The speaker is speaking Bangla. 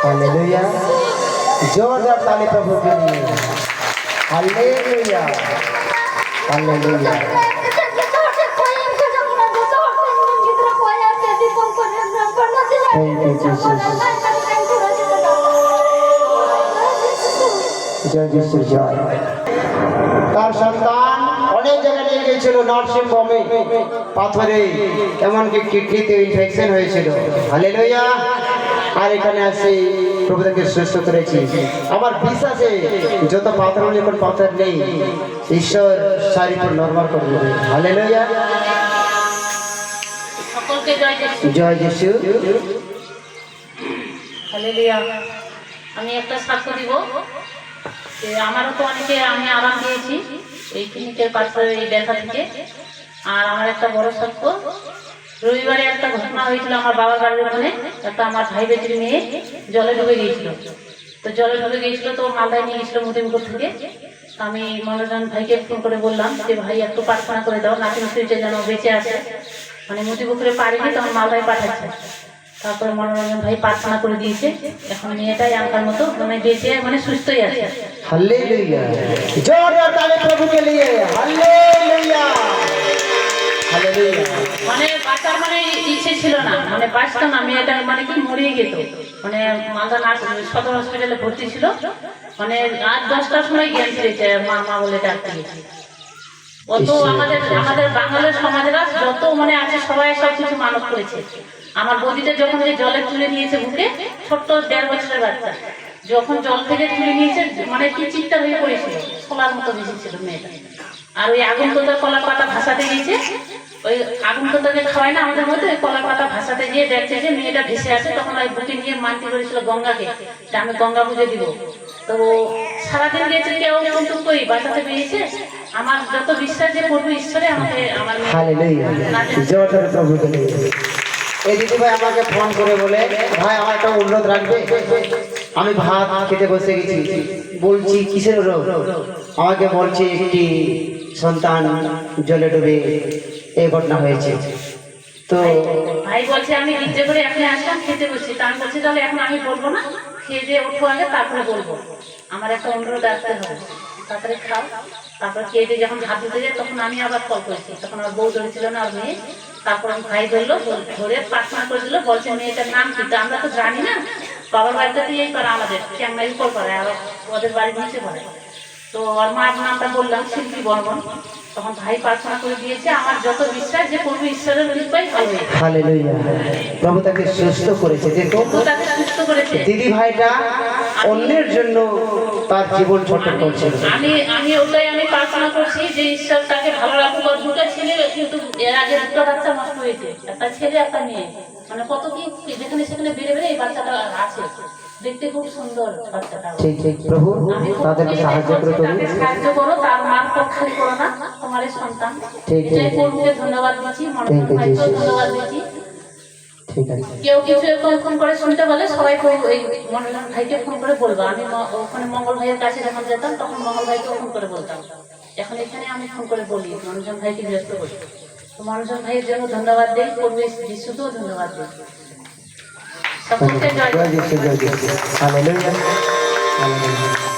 हालेलुया, जोरदार ताली प्रभु के लिए। Hallelujah, hallelujah. Thank you Jesus. जय जीसस जय। তার সন্তান অনেক জায়গায় নিয়ে গিয়েছিল, নার্সিং হোমে, পাথরে, এমনকি কিডনিতে ইনফেকশন হয়েছিল। হালেলুয়া। আর এখানে আসে প্রভু তাকে সুস্থ করেছে। আমার বিশ্বাসে যত পাথর এখন পাথর নেই, ঈশ্বর শারীর উপর নরমাল করে দেবে। হালেলুয়া, জয় যিশু। হালেলুয়া। আমি একটা সাক্ষ্য দিব। আমারও তো অনেকে আমি আরাম পেয়েছি এই ক্লিনিকের পাশে এই ব্যথা থেকে। আর আমার একটা বড় সাক্ষ্য, রবিবারে একটা ঘটনা হয়েছিল আমার বাবার বাড়ির ওখানে। একটা আমার ভাই বেটির মেয়ে জলে ডুবে গিয়েছিল। তো জলে ডুবে গিয়েছিল, তো মালদায় নিয়ে গেছিল মতিপুকুর থেকে। আমি মনোরঞ্জন ভাইকে ফোন করে বললাম যে ভাই একটু প্রার্থনা করে দাও, নাতি নাতনিটা যেন বেঁচে আছে। মানে মতিপুকুরে পারিনি, তখন মালদায় পাঠাচ্ছে। তারপরে মনোরঞ্জন ভাই প্রার্থনা করে দিয়েছে, এখন মেয়েটাই আঙ্কার মতো মানে বেঁচে মানে সুস্থই আছে। हालेलुया, जोरदार ताली प्रभु के लिए। Hallelujah, hallelujah. মানে বাঁচার মানে ইচ্ছে ছিল না, মানে বাঁচতো না, মেয়েটা মানে কি মরিয়ে যেত। মানে মালদা সদর হসপিটালে ভর্তি ছিল। মানে রাত 10টার সময় জ্ঞান ফিরেছে, মা মা বলে ডাকতে গেছে। অত আমাদের আমাদের বাঙালির সমাজেরা যত মানে আছে সবাই সব কিছু মানত করেছে। আমার বদিটা যখন যে জলে তুলে নিয়েছে বুকে, ছোট্ট 1.5 বছরের বাচ্চা, যখন জল থেকে তুলে নিয়েছে মানে কি চিৎকার হয়ে পড়েছিল, সোলার মতো ভেসেছিল মেয়েটা। আর ওই আগুন তোতার কলার পাতা ভাসাতে গিয়েছে, ওই আগুন তোতাকে খাওয়ায় না আমাদের মধ্যে, ওই কলার পাতা ভাসাতে গিয়ে দেখছে যে মেয়েটা ভেসে আছে। তখন ওই বুকে নিয়ে মানতে করেছিল গঙ্গাকে, যে আমি গঙ্গা পুজো দিব। তো সারাদিন গেছে, কেউ কিন্তু কই বাঁচাতে পেরেছে। আমার যত বিশ্বাস যে প্রভু ঈশ্বরে আমাকে আমার हालेलुया, जोरदार प्रभु के लिए। এই দিদি ভাই আমাকে ফোন করে বলে, ভাই আমার একটা অনুরোধ রাখবে। আমি ভাত খেতে বসে গেছি, বলছি কিসের রোগ? আমাকে বলছে একটি সন্তান জলে ডুবে এই ঘটনা হয়েছে। তো ভাই বলছে আমি গির্জে করে এখন আসলাম, খেতে বসছি। তা আমি বলছি তাহলে এখন আমি বলবো না, খেয়ে দিয়ে ওঠো আগে, তারপরে বলবো। আমার একটা অনুরোধ আসতে হবে, তারপরে খাও। তারপরে খেয়ে দিয়ে যখন হাত ধুতে যায়, তখন আমি আবার কল করেছি। তখন আমার বউ ধরেছিল না, আর মেয়ে। তারপর আমি ভাই ধরলো, ধরে প্রার্থনা করেছিল, বলছে মেয়েটার নাম কি? তো আমরা তো জানি না, বাবার বাড়িতে এই করে আমাদের চেঙ্গাই উপর করে, আর ওদের বাড়ির নিচে করে। তো ওর মার নামটা বললাম, শিল্পী বর্মন। তখন ভাই প্রার্থনা করে দিয়েছে। আমার যত বিশ্বাস যে প্রভু ঈশ্বরের কৃপায় ভালো হয়েছে। হালেলুয়া, প্রভু তাকে সুস্থ করেছে। দেখো প্রভু তাকে সুস্থ করেছে। দিদি ভাইটা অন্যের জন্য তার জীবন ছোট করছে। আমি ওটাই আমি প্রার্থনা করছি যে ঈশ্বর তাকে ভালো রাখুক। আর দুটো ছেলে, কিন্তু এর আগে দুটো বাচ্চা নষ্ট হয়েছে, একটা ছেলে একটা মেয়ে। মানে কত কি যেখানে সেখানে বেড়ে বেড়ে এই বাচ্চাটা আছে, দেখতে খুব সুন্দর বাচ্চাটা। ঠিক ঠিক প্রভু তাদেরকে সাহায্য করে, তুমি সাহায্য করো, তার মান খালি করো না, তোমার এই সন্তান। এটাই প্রভুকে ধন্যবাদ দিচ্ছি, মনোরঞ্জন ভাইকেও ধন্যবাদ দিচ্ছি। ঠিক আছে, কেউ কিছু এরকম ফোন করে শুনতে বলে, সবাই ওই মনোরঞ্জন ভাইকে ফোন করে বলবো। আমি ওখানে মঙ্গল ভাইয়ের কাছে যখন যেতাম, তখন মঙ্গল ভাইকেও ফোন করে বলতাম। এখন এখানে আমি ফোন করে বলি, মনোরঞ্জন ভাইকে ব্যস্ত করি। তো মনোরঞ্জন ভাইয়ের জন্য ধন্যবাদ দিই, প্রভু যিশুকেও ধন্যবাদ দিই। সকলকে জয়। Hallelujah, hallelujah.